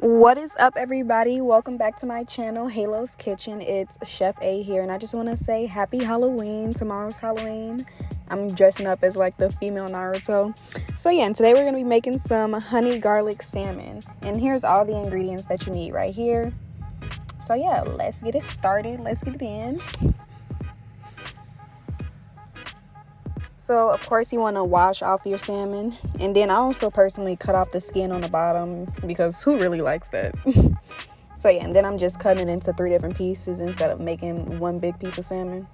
What is up, everybody? Welcome back to my channel, Halo's Kitchen. It's Chef A here, and I just want to say happy Halloween. Tomorrow's Halloween. I'm dressing up as like the female Naruto. So yeah, and today we're going to be making some honey garlic salmon. And here's all the ingredients that you need right here. So yeah, let's get it started. Let's get it in. So of course you want to wash off your salmon, and then I also personally cut off the skin on the bottom because who really likes that? So yeah, and then I'm just cutting it into 3 different pieces instead of making one big piece of salmon.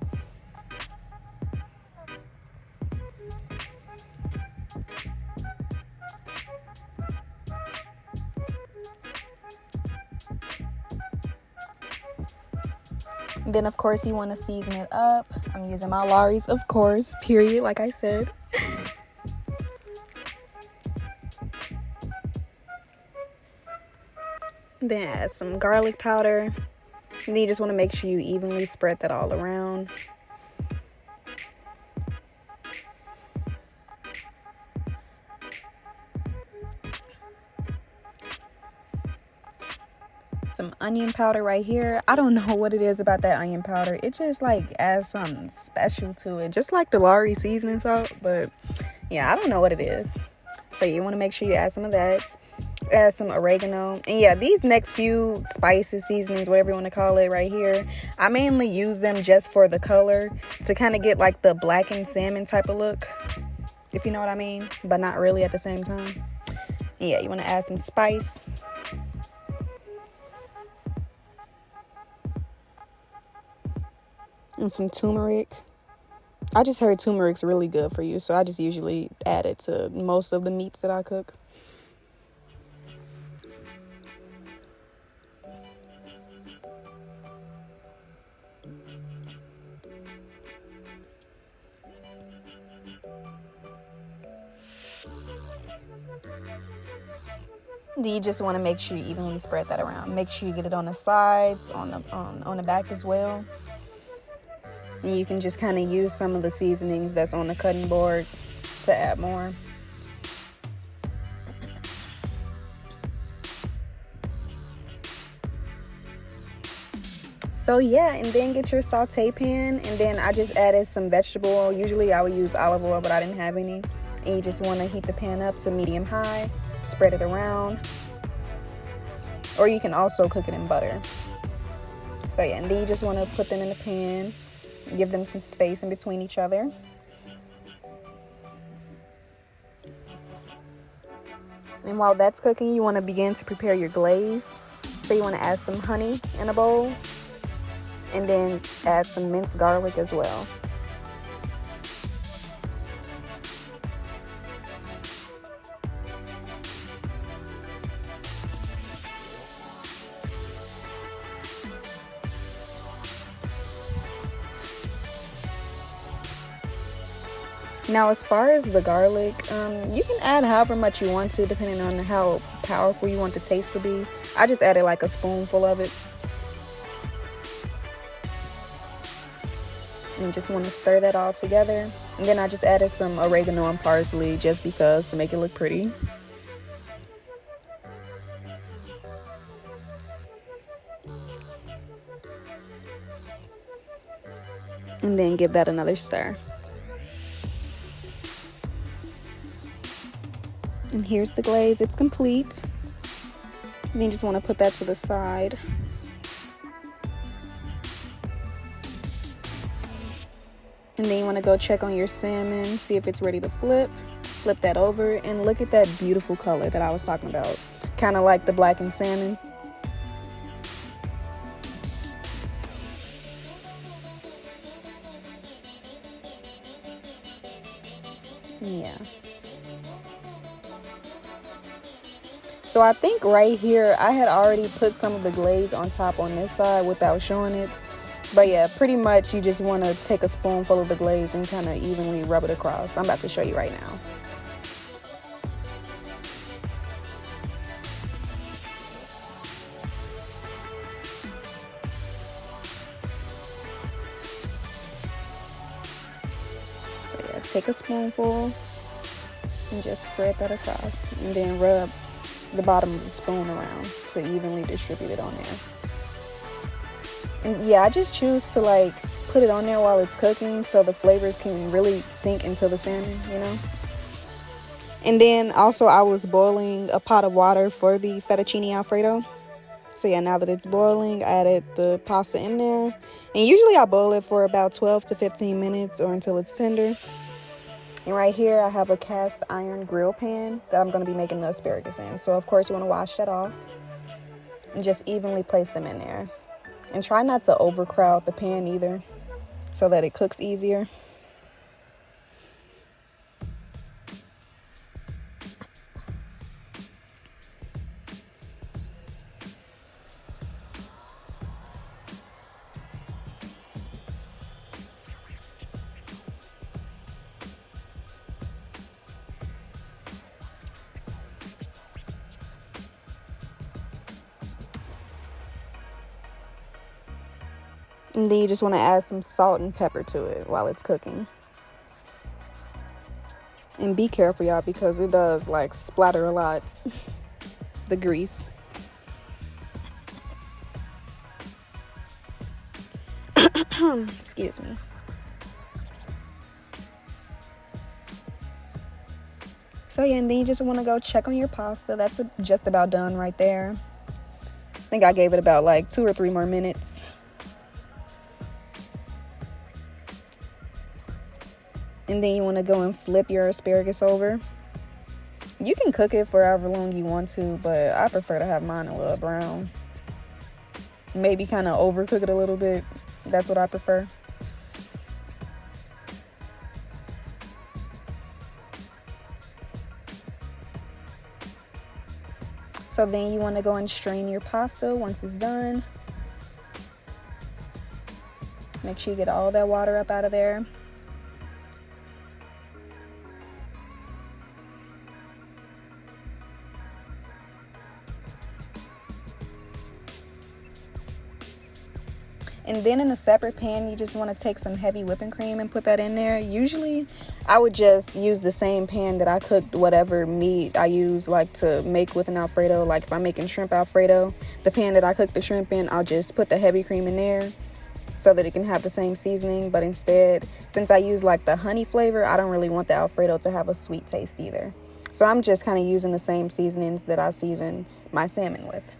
Then of course you want to season it up. I'm using my Lawry's, of course, period, like I said. Then add some garlic powder. And then you just want to make sure you evenly spread that all around. Some onion powder right here. I don't know what it is about that onion powder. It just like adds something special to it, just like the Lawry seasoning salt. But yeah, I don't know what it is. So you want to make sure you add some of that. Add some oregano. And yeah, these next few spices, seasonings, whatever you want to call it right here, I mainly use them just for the color, to kind of get like the blackened salmon type of look, if you know what I mean, but not really at the same time. And yeah, you want to add some spice. And some turmeric. I just heard turmeric's really good for you, so I just usually add it to most of the meats that I cook. Then you just want to make sure you evenly spread that around. Make sure you get it on the sides, on the back as well. And you can just kind of use some of the seasonings that's on the cutting board to add more. So yeah, and then get your saute pan, and then I just added some vegetable oil. Usually I would use olive oil, but I didn't have any. And you just want to heat the pan up to medium high, spread it around, or you can also cook it in butter. So yeah, and then you just want to put them in the pan, give them some space in between each other. And while that's cooking, you want to begin to prepare your glaze. So you want to add some honey in a bowl, and then add some minced garlic as well. Now, as far as the garlic, you can add however much you want to, depending on how powerful you want the taste to be. I just added like a spoonful of it. And just want to stir that all together. And then I just added some oregano and parsley just because, to make it look pretty. And then give that another stir. And here's the glaze. It's complete. And then you just want to put that to the side. And then you want to go check on your salmon, see if it's ready to flip. Flip that over, and look at that beautiful color that I was talking about. Kind of like the blackened salmon. Yeah. So I think right here, I had already put some of the glaze on top on this side without showing it. But yeah, pretty much you just want to take a spoonful of the glaze and kind of evenly rub it across. I'm about to show you right now. So yeah, take a spoonful and just spread that across, and then rub the bottom of the spoon around to evenly distribute it on there. And yeah, I just choose to like put it on there while it's cooking so the flavors can really sink into the salmon, you know. And then also I was boiling a pot of water for the fettuccine alfredo. So yeah, now that it's boiling, I added the pasta in there. And usually I boil it for about 12 to 15 minutes or until it's tender. And right here I have a cast iron grill pan that I'm going to be making the asparagus in. So of course you want to wash that off and just evenly place them in there. And try not to overcrowd the pan either so that it cooks easier. And then you just want to add some salt and pepper to it while it's cooking. And be careful, y'all, because it does like splatter a lot, the grease. Excuse me. So yeah, and then you just want to go check on your pasta. That's just about done right there. I think I gave it about like 2 or 3 more minutes. And then you want to go and flip your asparagus over. You can cook it for however long you want to, but I prefer to have mine a little brown. Maybe kind of overcook it a little bit. That's what I prefer. So then you want to go and strain your pasta once it's done. Make sure you get all that water up out of there. And then in a separate pan, you just want to take some heavy whipping cream and put that in there. Usually, I would just use the same pan that I cooked whatever meat I use, like to make with an Alfredo. Like if I'm making shrimp Alfredo, the pan that I cook the shrimp in, I'll just put the heavy cream in there so that it can have the same seasoning. But instead, since I use like the honey flavor, I don't really want the Alfredo to have a sweet taste either. So I'm just kind of using the same seasonings that I season my salmon with.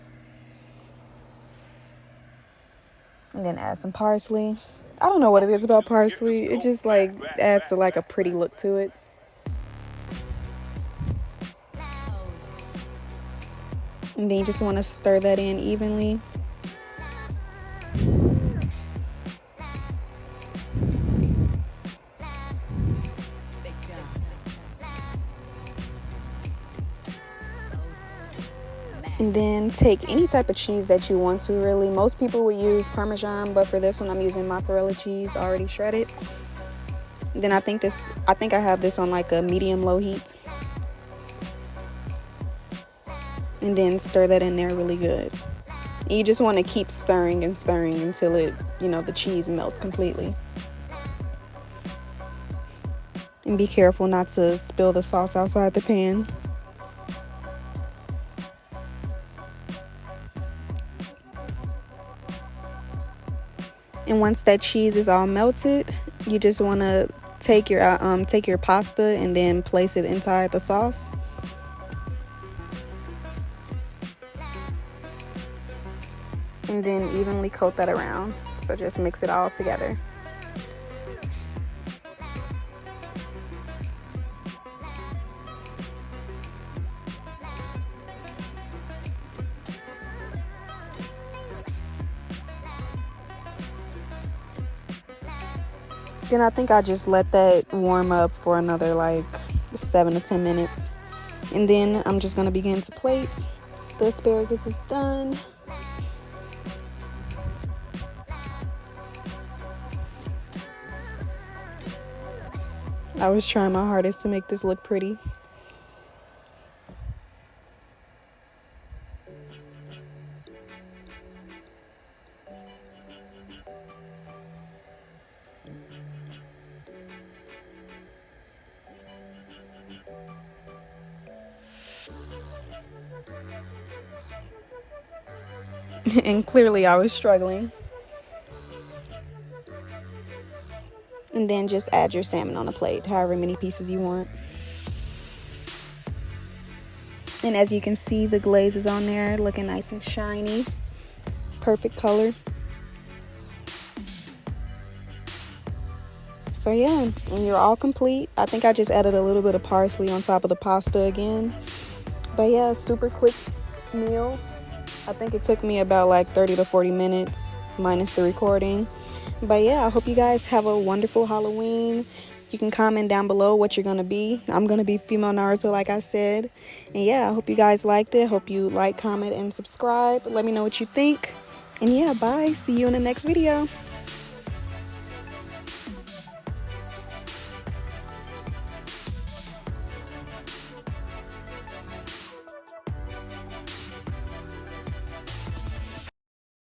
And then add some parsley. I don't know what it is about parsley. It just like adds to like a pretty look to it. And then you just want to stir that in evenly. And then take any type of cheese that you want to, really. Most people would use Parmesan, but for this one I'm using mozzarella cheese already shredded. And then I think I have this on like a medium-low heat. And then stir that in there really good. And you just want to keep stirring and stirring until it, the cheese melts completely. And be careful not to spill the sauce outside the pan. And once that cheese is all melted, you just want to take your pasta and then place it inside the sauce. And then evenly coat that around. So just mix it all together. Then I think I just let that warm up for another like 7 to 10 minutes. And then I'm just going to begin to plate. The asparagus is done. I was trying my hardest to make this look pretty. And clearly I was struggling. And then just add your salmon on a plate, however many pieces you want. And as you can see, the glaze is on there, looking nice and shiny. Perfect color. So yeah, and you're all complete. I think I just added a little bit of parsley on top of the pasta again. But yeah, super quick meal. I think it took me about like 30 to 40 minutes minus the recording. But yeah, I hope you guys have a wonderful Halloween. You can comment down below what you're going to be. I'm going to be female Naruto, like I said. And yeah, I hope you guys liked it. Hope you like, comment, and subscribe. Let me know what you think. And yeah, bye. See you in the next video.